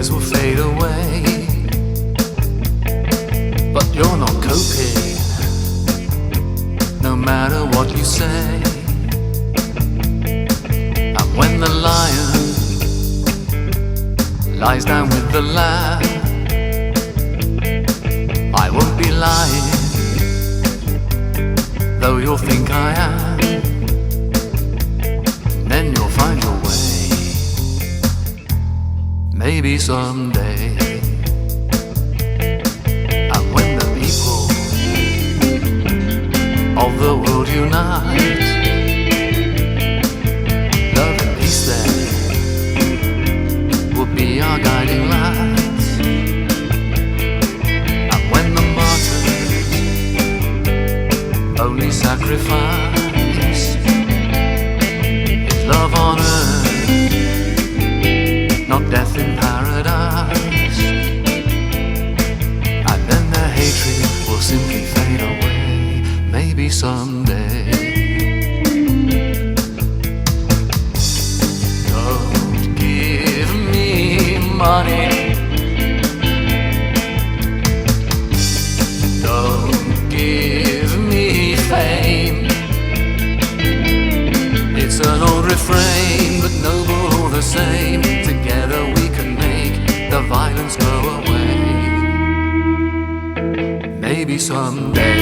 tears will fade away, but you're not coping, no matter what you say. And when the lion lies down with the lamb, I won't be lying, though you'll think I am. Then you'll find your way, maybe someday. And when the people of the world unite, love and peace then will be our guiding lights. And when the martyrs only sacrifice love on earth, not death in paradise, and then their hatred will simply fade away, maybe someday. Don't give me money, don't give me fame. It's an old refrain, but noble all the same. Together we can make the violence go away, maybe someday.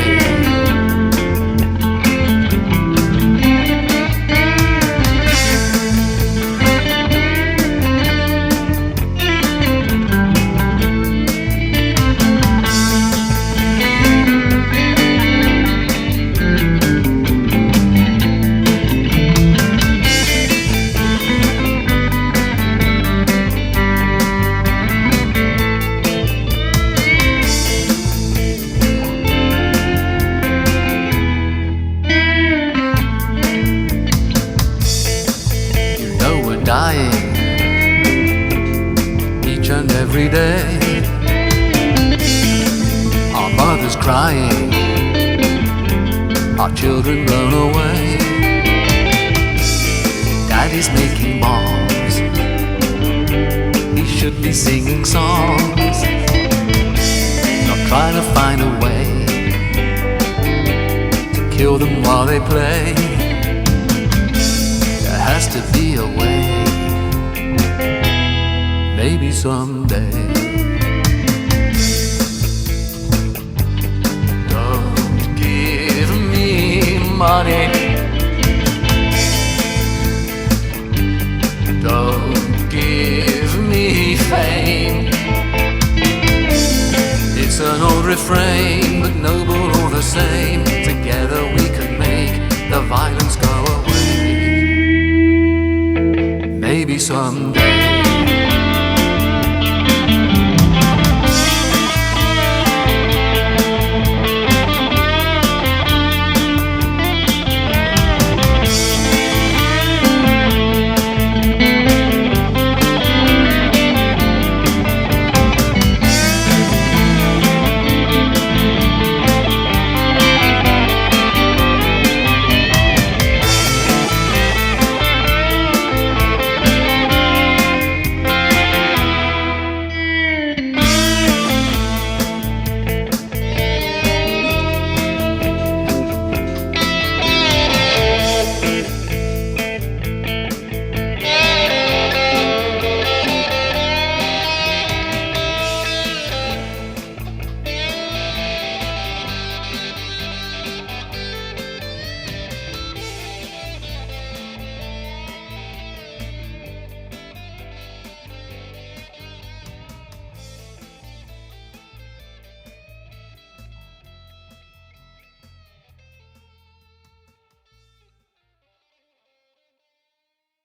Dying each and every day, our mothers crying, our children blown away. Daddy's making bombs, he should be singing songs, not trying to find a way to kill them while they play. There has to be a way, maybe someday. Don't give me money, don't give me fame. It's an old refrain, but noble all the same. Together we can make the violence go away, maybe someday.